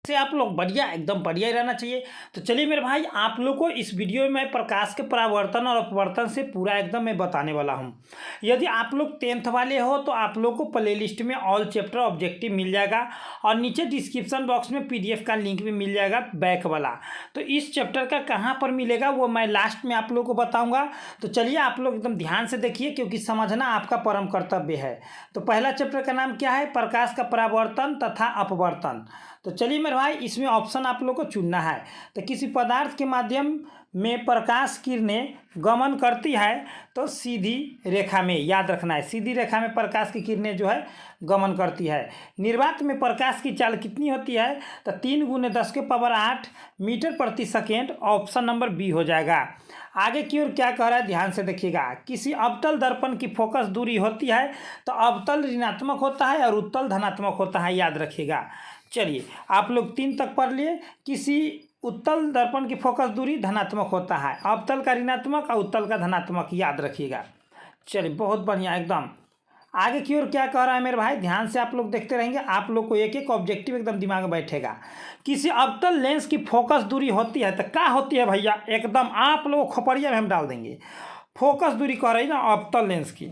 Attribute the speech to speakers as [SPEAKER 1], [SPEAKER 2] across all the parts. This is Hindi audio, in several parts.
[SPEAKER 1] से आप लोग बढ़िया एकदम बढ़िया ही रहना चाहिए। तो चलिए मेरे भाई, आप लोग को इस वीडियो में मैं प्रकाश के परावर्तन और अपवर्तन से पूरा एकदम मैं बताने वाला हूँ। यदि आप लोग 10th वाले हो तो आप लोग को प्ले लिस्ट में ऑल चैप्टर ऑब्जेक्टिव मिल जाएगा और नीचे डिस्क्रिप्शन बॉक्स में PDF का लिंक भी मिल जाएगा बैक वाला। तो इस चैप्टर का कहाँ पर मिलेगा वो मैं लास्ट में आप लोग को बताऊँगा। तो चलिए आप लोग एकदम ध्यान से देखिए, क्योंकि समझना आपका परम कर्तव्य है। तो पहला चैप्टर का नाम क्या है? प्रकाश का परावर्तन तथा अपवर्तन। तो चलिए मेरे भाई, इसमें ऑप्शन आप लोग को चुनना है। तो किसी पदार्थ के माध्यम में प्रकाश किरणें गमन करती है तो सीधी रेखा में, याद रखना है, सीधी रेखा में प्रकाश की किरणें जो है गमन करती है। निर्वात में प्रकाश की चाल कितनी होती है? तो 3 × 10⁸ मीटर प्रति सेकेंड। ऑप्शन नंबर बी हो जाएगा। आगे की ओर क्या कह रहा है, ध्यान से देखिएगा। किसी अवतल दर्पण की फोकस दूरी होती है तो अवतल ऋणात्मक होता है और उत्तल धनात्मक होता है, याद रखिएगा। चलिए आप लोग 3 तक पढ़ लिए। किसी उत्तल दर्पण की फोकस दूरी धनात्मक होता है, अवतल का ऋणात्मक और उत्तल का धनात्मक, याद रखिएगा। चलिए बहुत बढ़िया एकदम। आगे की ओर क्या कह रहा है मेरे भाई, ध्यान से आप लोग देखते रहेंगे, आप लोग को एक एक ऑब्जेक्टिव एकदम दिमाग में बैठेगा। किसी अवतल लेंस की फोकस दूरी होती है तो क्या होती है भैया, एकदम आप लोग खोपड़िया में हम डाल देंगे। फोकस दूरी कह रही ना अवतल लेंस की,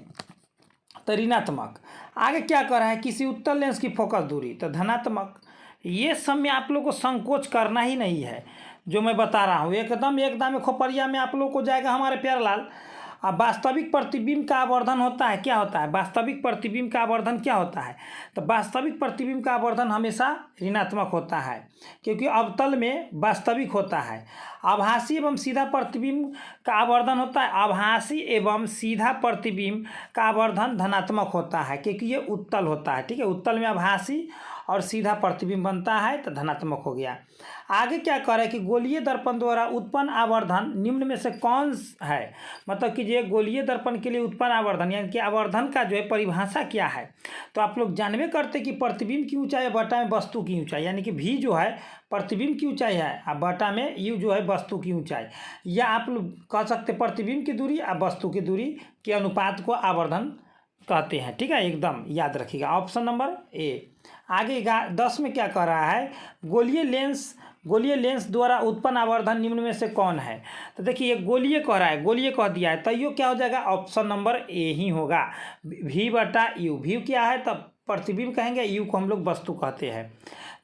[SPEAKER 1] तो ऋणात्मक। आगे क्या कर रहा है, किसी उत्तल लेंस की फोकस दूरी तो धनात्मक। ये सब में आप लोग को संकोच करना ही नहीं है, जो मैं बता रहा हूँ एकदम खोपड़िया में आप लोग को जाएगा हमारे प्यारे लाल। अब वास्तविक प्रतिबिंब का आवर्धन होता है, क्या होता है वास्तविक प्रतिबिंब का आवर्धन, क्या होता है? तो वास्तविक प्रतिबिंब का आवर्धन हमेशा ऋणात्मक होता है, क्योंकि अवतल में वास्तविक होता है। आभासी एवं सीधा प्रतिबिंब का आवर्धन होता है, आभासी एवं सीधा प्रतिबिंब का आवर्धन धनात्मक होता है, क्योंकि ये उत्तल होता है। ठीक है, उत्तल में आभासी और सीधा प्रतिबिंब बनता है तो धनात्मक हो गया। आगे क्या कह रहा है कि गोलीय दर्पण द्वारा उत्पन्न आवर्धन निम्न में से कौन है? मतलब कि ये गोलीय दर्पण के लिए उत्पन्न आवर्धन, यानी कि आवर्धन का जो है परिभाषा क्या है? तो आप लोग जानबे करते कि प्रतिबिंब की ऊंचाई बटा में वस्तु की ऊंचाई, यानी कि V जो है प्रतिबिंब की ऊंचाई है और बटा में U जो है वस्तु की ऊंचाई, या आप लोग कह सकते प्रतिबिंब की दूरी और वस्तु की दूरी के अनुपात को आवर्धन कहते हैं। ठीक है, एकदम याद रखिएगा। Option number A. आगे 10 में क्या कह रहा है, गोलीय लेंस द्वारा उत्पन्न आवर्धन निम्न में से कौन है? तो देखिए गोलीय कह रहा है, गोलीय कह दिया है, तो ये क्या हो जाएगा? ऑप्शन नंबर ए ही होगा, V/U। V क्या है? तब प्रतिबिंब कहेंगे, U को हम लोग वस्तु कहते हैं।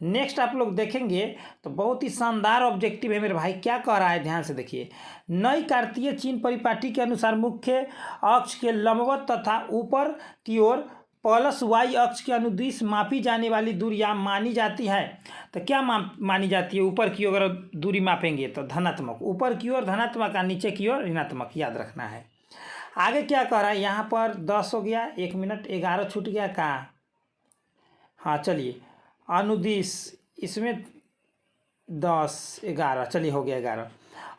[SPEAKER 1] नेक्स्ट आप लोग देखेंगे तो बहुत ही शानदार ऑब्जेक्टिव है मेरे भाई। क्या कह रहा है, ध्यान से देखिए। नई कार्तीय चिन्ह परिपाटी के अनुसार मुख्य अक्ष के लंबवत तथा ऊपर की ओर प्लस Y अक्ष के अनुदिश मापी जाने वाली दूरियां मानी जाती है। तो क्या मानी जाती है? ऊपर की ओर अगर दूरी मापेंगे तो धनात्मक, ऊपर की ओर धनात्मक और नीचे की ओर ऋणात्मक, याद रखना है। आगे क्या कह रहा है, यहाँ पर 10 हो गया, 1 मिनट 11 छूट गया कहाँ? हाँ चलिए, अनुदिश इसमें 10 11, चलिए हो गया 11।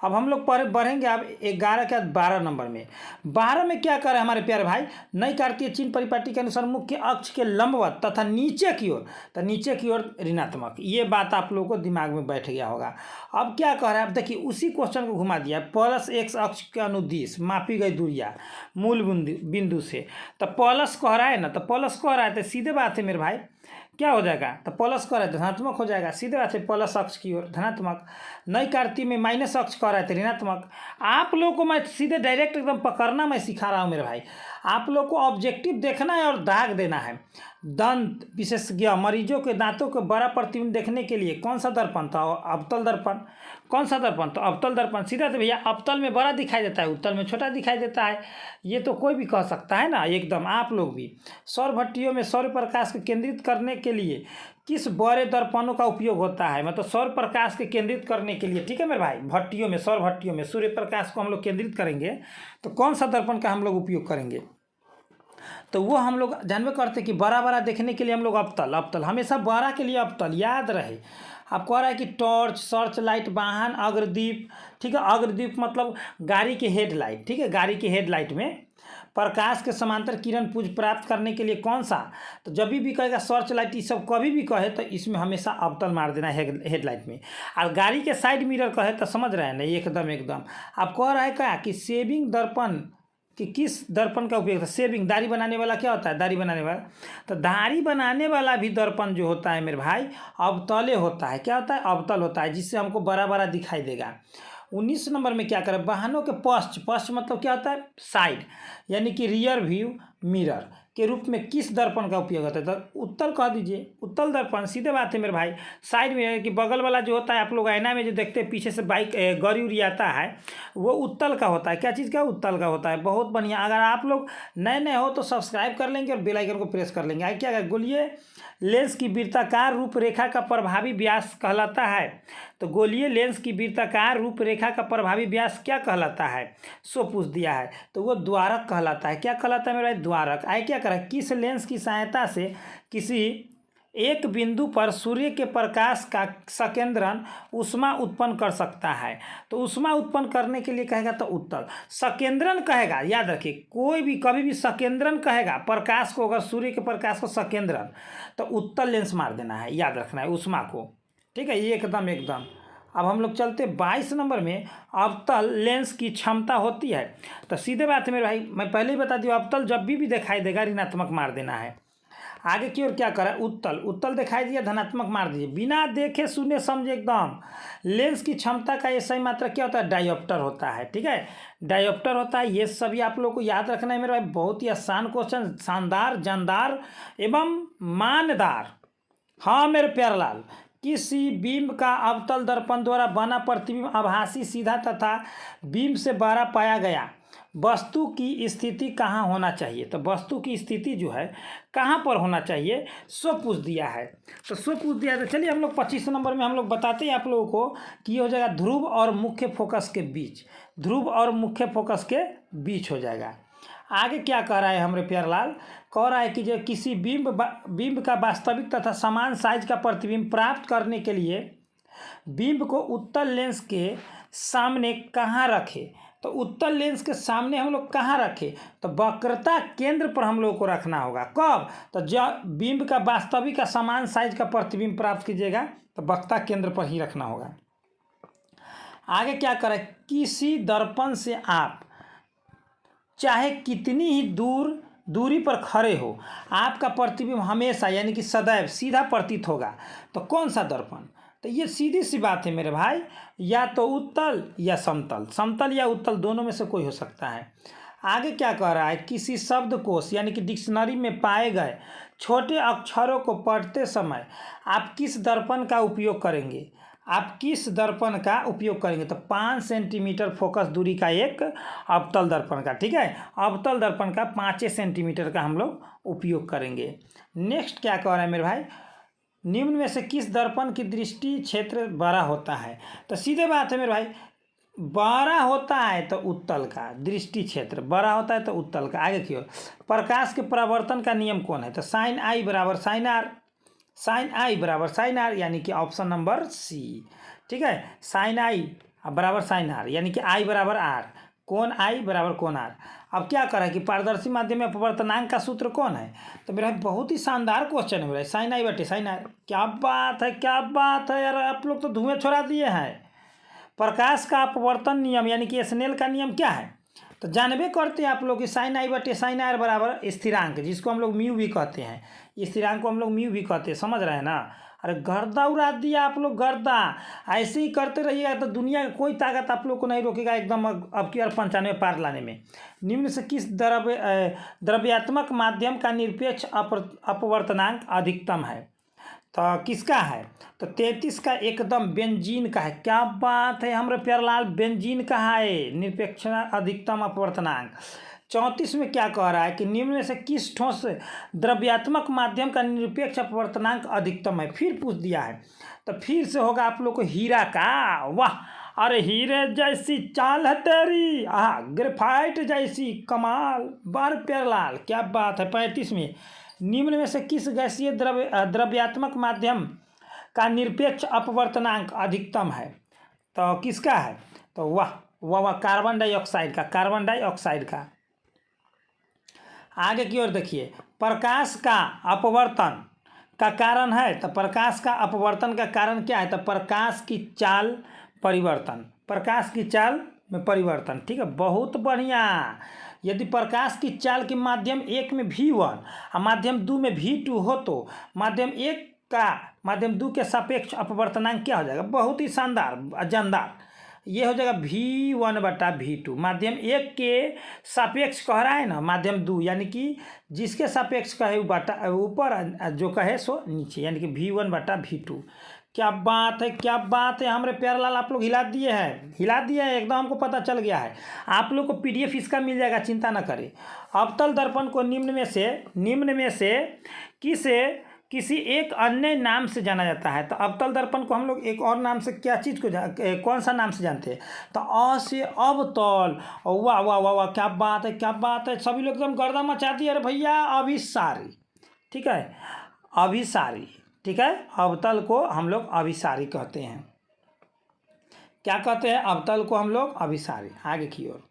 [SPEAKER 1] अब हम लोग बढ़ेंगे अब 11 के बाद 12 नंबर में। 12 में क्या कर रहे हैं हमारे प्यारे भाई, नई कार्तीय चिन्ह परिपाटी के अनुसार मुख्य अक्ष के लंबवत तथा नीचे की ओर, तो नीचे की ओर ऋणात्मक। ये बात आप लोगों को दिमाग में बैठ गया होगा। अब क्या कह रहा है, अब देखिए उसी क्वेश्चन को घुमा दिया, प्लस X अक्ष के अनुदिश मापी गई दूरियां मूल बिंदु से। तो प्लस कह रहा है ना, तो प्लस कह रहा है तो सीधे बात है मेरे भाई, क्या हो जाएगा? तो प्लस कह रहा है धनात्मक हो जाएगा, सीधे बात है, प्लस अक्ष की ओर धनात्मक। नई कार्तीय में माइनस अक्ष कह रहा है तो ऋणात्मक। आप लोगों को मैं सीधे डायरेक्ट एकदम पकड़ना मैं सिखा रहा हूँ मेरे भाई। आप लोग को ऑब्जेक्टिव देखना है और दाग देना है। दंत विशेषज्ञ मरीजों के दांतों के बड़ा प्रतिबिंब देखने के लिए कौन सा दर्पण था? अवतल दर्पण। कौन सा दर्पण? तो अवतल दर्पण। सीधा तो भैया अवतल में बड़ा दिखाई देता है, उत्तल में छोटा दिखाई देता है। ये तो कोई भी कह सकता है ना, एकदम आप लोग भी। सौर भट्टियों में सौर प्रकाश को केंद्रित करने के लिए किस बड़े दर्पणों का उपयोग होता है? मतलब सौर प्रकाश के केंद्रित करने के लिए, ठीक है मेरे भाई, भट्टियों में, सौर भट्टियों में सूर्य प्रकाश को हम लोग केंद्रित करेंगे तो कौन सा दर्पण का हम लोग उपयोग करेंगे? तो वो हम लोग जानबे करते कि बड़ा देखने के लिए हम लोग अवतल हमेशा बड़ा के लिए अवतल, याद रहे। आप कह रहा है कि टॉर्च, सर्च लाइट, वाहन, अग्रदीप। ठीक है, अग्रदीप मतलब गाड़ी के हेडलाइट। ठीक है, गाड़ी के हेडलाइट में प्रकाश के समांतर किरण पुंज प्राप्त करने के लिए कौन सा? तो जब भी कहेगा सर्च लाइट, ये सब कभी भी कहे तो इसमें हमेशा अवतल मार देना है हेडलाइट में। और गाड़ी के साइड मिरर कहे तो समझ रहे हैं ना, एकदम। आप कह रहा है क्या कि सेविंग दर्पण कि किस दर्पण का उपयोग था। शेविंग, दाढ़ी बनाने वाला क्या होता है, दाढ़ी बनाने वाला। तो दाढ़ी बनाने वाला भी दर्पण जो होता है मेरे भाई अवतले होता है। क्या होता है, अवतल होता है, जिससे हमको बड़ा बड़ा दिखाई देगा। 19 नंबर में क्या करें, वाहनों के पश्च, पश्च मतलब क्या होता है, साइड, यानी कि रियर व्यू मिरर के रूप में किस दर्पण का उपयोग होता है। तो उत्तल कह दीजिए, उत्तल दर्पण, सीधे बात है मेरे भाई। साइड में कि बगल वाला जो होता है, आप लोग आईना में जो देखते हैं पीछे से बाइक गाड़ी उड़ी आता है, वो उत्तल का होता है। क्या चीज़ का, उत्तल का होता है। बहुत बढ़िया। अगर आप लोग नए नए हो तो सब्सक्राइब कर लेंगे और बेल आइकन को प्रेस कर लेंगे। आगे क्या बोलिए, लेंस की वृत्ताकार रूपरेखा का प्रभावी व्यास कहलाता है। तो गोलीय लेंस की वृत्ताकार रूपरेखा का प्रभावी व्यास क्या कहलाता है, सो पूछ दिया है। तो वो द्वारक कहलाता है। क्या कहलाता है मेरे भाई, द्वारक। आए क्या करें, किस लेंस की सहायता से किसी एक बिंदु पर सूर्य के प्रकाश का सकेंद्रण ऊष्मा उत्पन्न कर सकता है। तो ऊष्मा उत्पन्न करने के लिए कहेगा तो उत्तल। सकेंद्रण कहेगा, याद रखिए, कोई भी कभी भी सकेंद्रण कहेगा प्रकाश को, अगर सूर्य के प्रकाश को सकेंद्रण, तो उत्तल लेंस मार देना है, याद रखना है ऊष्मा को। ठीक है, ये एकदम एकदम। अब हम लोग चलते 22 नंबर में, अवतल लेंस की क्षमता होती है। तो सीधे बात है मेरे भाई, मैं पहले ही बता दिया, अवतल जब भी दिखाई देगा ऋणात्मक मार देना है। आगे की ओर क्या करें, उत्तल, उत्तल दिखाई दिया धनात्मक मार दीजिए, बिना देखे सुने समझे एकदम। लेंस की क्षमता का ये सही मात्रा क्या होता है, डायोप्टर होता है। ठीक है, डायोप्टर होता है। ये सभी आप लोगों को याद रखना है मेरे भाई, बहुत ही आसान क्वेश्चन, शानदार, जानदार एवं मानदार। हाँ मेरे प्यारलाल, किसी बीम का अवतल दर्पण द्वारा बना प्रतिबिंब आभासी, सीधा तथा बीम से बड़ा पाया गया वस्तु की स्थिति कहाँ होना चाहिए। तो वस्तु की स्थिति जो है कहाँ पर होना चाहिए, सो पूछ दिया है। तो सो पूछ दिया है। तो चलिए हम लोग 25 नंबर में हम लोग बताते हैं आप लोगों को कि ये हो जाएगा ध्रुव और मुख्य फोकस के बीच, ध्रुव और मुख्य फोकस के बीच हो जाएगा। आगे क्या कह रहा है हमारे प्यारलाल, कह रहा है कि जो किसी बिंब का वास्तविक तथा समान साइज का प्रतिबिंब प्राप्त करने के लिए बिंब को उत्तल लेंस के सामने कहाँ रखें। तो उत्तल लेंस के सामने हम लोग कहाँ रखें, तो वक्रता केंद्र पर हम लोग को रखना होगा। कब, तो जब बिंब का वास्तविक का समान साइज का प्रतिबिंब प्राप्त कीजिएगा तो वक्रता केंद्र पर ही रखना होगा। आगे क्या करें, किसी दर्पण से आप चाहे कितनी ही दूरी पर खड़े हो, आपका प्रतिबिंब हमेशा यानी कि सदैव सीधा प्रतीत होगा। तो कौन सा दर्पण, तो ये सीधी सी बात है मेरे भाई, या तो उत्तल या समतल, समतल या उत्तल दोनों में से कोई हो सकता है। आगे क्या कह रहा है, किसी शब्दकोश यानी कि डिक्शनरी में पाए गए छोटे अक्षरों को पढ़ते समय आप किस दर्पण का उपयोग करेंगे, आप किस दर्पण का उपयोग करेंगे। तो 5 सेंटीमीटर फोकस दूरी का एक अवतल दर्पण का, ठीक है, अवतल दर्पण का 5 सेंटीमीटर का हम लोग उपयोग करेंगे। नेक्स्ट क्या कह रहा है मेरे भाई, निम्न में से किस दर्पण की दृष्टि क्षेत्र बड़ा होता है। तो सीधे बात है मेरे भाई, बड़ा होता है तो उत्तल का दृष्टि क्षेत्र बड़ा होता है तो उत्तल का। आगे की ओर, प्रकाश के परावर्तन का नियम कौन है, तो साइन आई बराबर साइन आर, साइन आई बराबर साइन आर, यानी कि ऑप्शन नंबर सी। ठीक है, साइन आई बराबर साइन आर, यानी कि आई बराबर आर, कोण आई बराबर कोण आर। अब क्या करें कि पारदर्शी माध्यम में अपवर्तनांक का सूत्र कौन है। तो मेरा बहुत ही शानदार क्वेश्चन है मेरा, साइन आई बटे साइन आर। क्या बात है, क्या बात है यार, आप लोग तो धुएं छोड़ा दिए हैं। प्रकाश का अपवर्तन नियम यानी कि स्नेल का नियम क्या है, तो जानबे करते हैं आप लोग कि साइन आई बटे साइन आर बराबर स्थिरांक, जिसको हम लोग म्यू भी कहते हैं, स्थिरांक को हम लोग म्यू भी कहते हैं, समझ रहे हैं ना। अरे गर्दा उड़ा दिया आप लोग, गर्दा। ऐसे ही करते रहिएगा तो दुनिया का कोई ताकत आप लोग को नहीं रोकेगा एकदम अब की 95 पार लाने में। निम्न से किस द्रव्यात्मक माध्यम का निरपेक्ष अपवर्तनांक अधिकतम है, तो किसका है, तो 33 का एकदम बेंजीन का है। क्या बात है हमारे प्यारलाल, बेंजीन का है निरपेक्ष अधिकतम अपवर्तनांक। 34 में क्या कह रहा है कि निम्न में से किस ठोस द्रव्यात्मक माध्यम का निरपेक्ष अपवर्तनांक अधिकतम है, फिर पूछ दिया है। तो फिर से होगा आप लोग को हीरा का। वाह, अरे हीरे जैसी चाल है तेरी, ग्रेफाइट जैसी कमाल, बार प्यारलाल, क्या बात है। 35 में निम्न में से किस गैसीय द्रव्यात्मक माध्यम का निरपेक्ष अपवर्तनांक अधिकतम है, तो किसका है, तो वाह कार्बन डाइऑक्साइड का, कार्बन डाइऑक्साइड का। आगे की ओर देखिए, प्रकाश का अपवर्तन का कारण है, तो प्रकाश का अपवर्तन का कारण क्या है, तो प्रकाश की चाल परिवर्तन, प्रकाश की चाल में परिवर्तन। ठीक है, बहुत बढ़िया। यदि प्रकाश की चाल के माध्यम 1 में V1 और माध्यम 2 में V2 हो तो माध्यम 1 का माध्यम 2 के सापेक्ष अपवर्तनांक क्या हो जाएगा? बहुत ही शानदार जानदार, ये हो जाएगा V1/V2। माध्यम 1 के सापेक्ष कह रहा है ना, माध्यम 2 यानी कि जिसके सापेक्ष कहे ऊपर जो कहे सो नीचे, यानी कि V1/V2। क्या बात है, क्या बात है हमारे प्यारे लाल, आप लोग हिला दिए हैं एकदम, हमको पता चल गया है। आप लोग को PDF इसका मिल जाएगा, चिंता ना करें। अवतल दर्पण को निम्न में से किसी एक अन्य नाम से जाना जाता है। तो अवतल दर्पण को हम लोग एक और नाम से क्या चीज़ को कौन सा नाम से जानते हैं? तो अ से अवतल। वाह वाह वाह वाह, क्या बात है, क्या बात है, सभी लोग एकदम गर्दा मचा दिए। अरे भैया अभिसारी, ठीक है, अभिसारी, ठीक है। अवतल को हम लोग अभिसारी कहते हैं। क्या कहते हैं? अवतल को हम लोग अभिसारी। आगे की ओर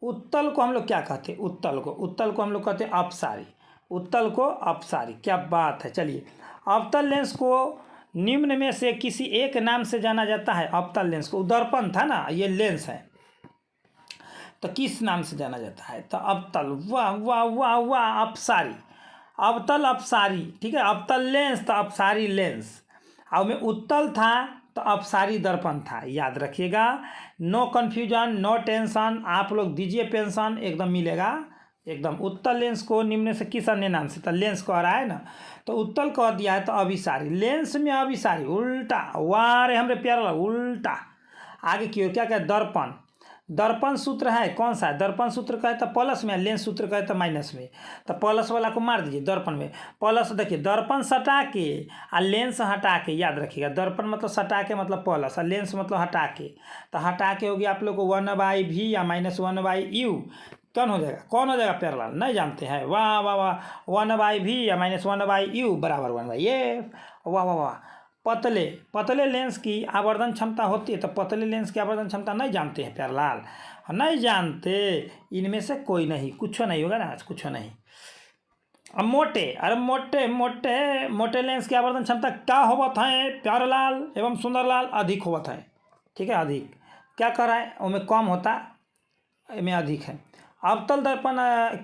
[SPEAKER 1] उत्तल को हम लोग क्या कहते हैं? उत्तल को हम लोग कहते हैं अपसारी। उत्तल को अपसारी, क्या बात है। चलिए, अवतल लेंस को निम्न में से किसी एक नाम से जाना जाता है। अवतल लेंस को, दर्पण था ना, ये लेंस है, तो किस नाम से जाना जाता है? तो अवतल। वाह वाह वाह वाह, अपसारी, अवतल अपसारी, ठीक है। अवतल लेंस तो अपसारी लेंस, और में उत्तल था तो अपसारी दर्पण था, याद रखिएगा। नो कन्फ्यूजन, नो टेंशन, आप लोग दीजिए पेंशन, एकदम मिलेगा एकदम। उत्तल लेंस को निम्न से किस अन्य नाम से? तो लेंस कह रहा है ना, तो उत्तल कह दिया है तो अभिसारी, लेंस में अभिसारी, उल्टा। वाह रे हमरे प्यारा, उल्टा। आगे की ओर क्या कहते? दर्पण। दर्पण सूत्र है कौन सा है? दर्पण सूत्र का है तो प्लस में, लेंस सूत्र का है तो माइनस में। तो प्लस वाला को मार दीजिए दर्पण में। प्लस देखिए, दर्पण सटा के और लेंस हटा के, याद रखिएगा। दर्पण मतलब सटा के मतलब प्लस, और लेंस मतलब हटा के। तो हटा के हो गया आप लोग को 1/V या -1/U। कौन हो जाएगा प्यारा लाल? नहीं जानते हैं? वाह वाह वाह, 1/V या -1/U बराबर 1/F। वाह वाह वाह। पतले लेंस की आवर्धन क्षमता होती है, तो पतले लेंस की आवर्धन क्षमता नहीं जानते हैं प्यारे लाल? नहीं जानते, इनमें से कोई नहीं, कुछ नहीं होगा ना, कुछ नहीं। अब मोटे लेंस की आवर्धन क्षमता क्या होवत है प्यारे लाल एवं सुंदर लाल? अधिक होवत है, ठीक है, अधिक। क्या कर रहा है? उनमें कम होता, में अधिक है। अवतल दर्पण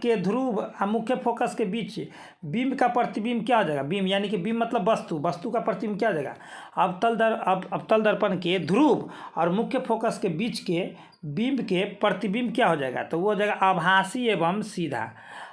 [SPEAKER 1] के ध्रुव और मुख्य फोकस के बीच बीम का प्रतिबिंब क्या हो जाएगा? बीम यानी कि बीम मतलब वस्तु का प्रतिबिंब क्या हो जाएगा? अवतल दर्पण के ध्रुव और मुख्य फोकस के बीच के बीम के प्रतिबिंब क्या हो जाएगा? तो वो हो जाएगा आभासी एवं सीधा।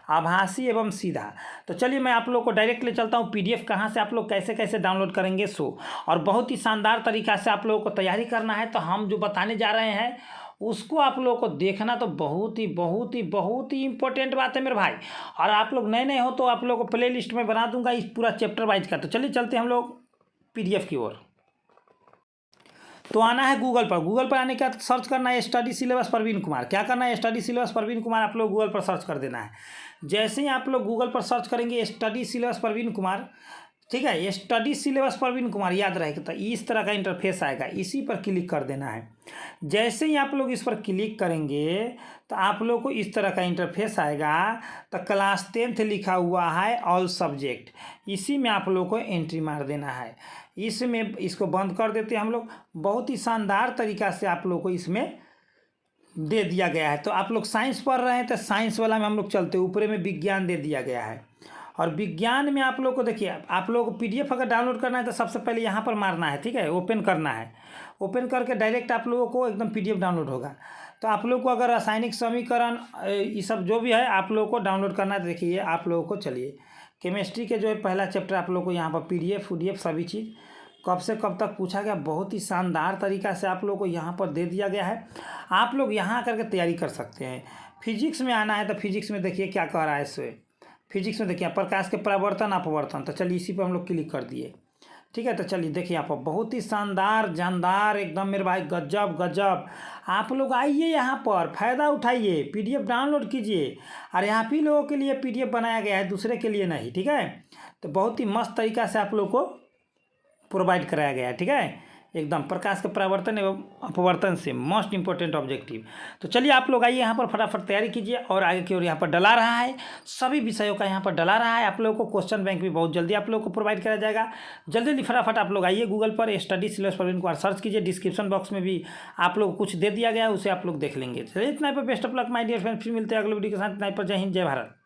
[SPEAKER 1] आभासी एवं सीधा। तो चलिए मैं आप लोग को डायरेक्ट ले चलता हूँ PDF कहाँ से आप लोग कैसे कैसे डाउनलोड करेंगे सो, और बहुत ही शानदार तरीक़ा से आप लोगों को तैयारी करना है। तो हम जो बताने जा रहे हैं उसको आप लोगों को देखना तो बहुत ही इम्पोर्टेंट बात है मेरे भाई। और आप लोग नए हो तो आप लोगों को प्ले लिस्ट में बना दूंगा इस पूरा चैप्टर वाइज का। तो चलिए चलते हैं हम लोग PDF की ओर। तो आना है गूगल पर आने के बाद सर्च करना है स्टडी सिलेबस प्रवीण कुमार। क्या करना है? स्टडी सिलेबस प्रवीण कुमार आप लोग गूगल पर सर्च कर देना है। जैसे ही आप लोग गूगल पर सर्च करेंगे स्टडी सिलेबस प्रवीण कुमार, ठीक है, ये स्टडी सिलेबस प्रवीण कुमार याद रहेगा, तो इस तरह का इंटरफेस आएगा, इसी पर क्लिक कर देना है। जैसे ही आप लोग इस पर क्लिक करेंगे तो आप लोग को इस तरह का इंटरफेस आएगा। तो क्लास 10th लिखा हुआ है ऑल सब्जेक्ट, इसी में आप लोग को एंट्री मार देना है। इसमें इसको बंद कर देते हैं हम लोग। बहुत ही शानदार तरीक़ा से आप लोग को इसमें दे दिया गया है। तो आप लोग साइंस पढ़ रहे हैं तो साइंस वाला में हम लोग चलते, ऊपर में विज्ञान दे दिया गया है। और विज्ञान में आप लोग को देखिए, आप लोगों को PDF अगर डाउनलोड करना है तो सबसे पहले यहाँ पर मारना है, ठीक है, ओपन करना है। ओपन करके डायरेक्ट आप लोगों को एकदम PDF डाउनलोड होगा। तो आप लोग को अगर रासायनिक समीकरण ये सब जो भी है आप लोगों को डाउनलोड करना है। देखिए आप लोगों को, चलिए केमिस्ट्री के जो है पहला चैप्टर आप लोग को यहाँ पर PDF सभी चीज़ कब से कब तक पूछा गया, बहुत ही शानदार तरीक़ा से आप लोग को यहाँ पर दे दिया गया है। आप लोग यहाँ करके तैयारी कर सकते हैं। फिजिक्स में आना है तो फिजिक्स में देखिए क्या कह रहा है इससे। फिजिक्स में देखिए प्रकाश के परावर्तन अपवर्तन, तो चलिए इसी पर हम लोग क्लिक कर दिए, ठीक है। तो चलिए देखिए यहाँ पर बहुत ही शानदार जानदार एकदम मेरे भाई, गजब। आप लोग आइए यहाँ पर, फ़ायदा उठाइए, PDF डाउनलोड कीजिए। और यहाँ भी लोगों के लिए PDF बनाया गया है, दूसरे के लिए नहीं, ठीक है। तो बहुत ही मस्त तरीक़ा से आप लोग को प्रोवाइड कराया गया है, ठीक है, एकदम प्रकाश के परावर्तन एवं अपवर्तन से मोस्ट इंपॉर्टेंट ऑब्जेक्टिव। तो चलिए आप लोग आइए यहाँ पर फटाफट तैयारी कीजिए और आगे की ओर यहाँ पर डला रहा है, सभी विषयों का यहाँ पर डला रहा है। आप लोगों को क्वेश्चन बैंक भी बहुत जल्दी आप लोगों को प्रोवाइड कराया जाएगा। जल्दी जल्दी फटाफट आप लोग आइए गूगल पर study syllabus Praveen Kumar search कीजिए, डिस्क्रिप्शन बॉक्स में भी आप लोग कुछ दे दिया गया है, उसे आप लोग देख लेंगे। चलिए इतना पर best of luck my dear friend, फिर मिलते हैं अगले वीडियो के साथ। इतना पर जय हिंद जय भारत।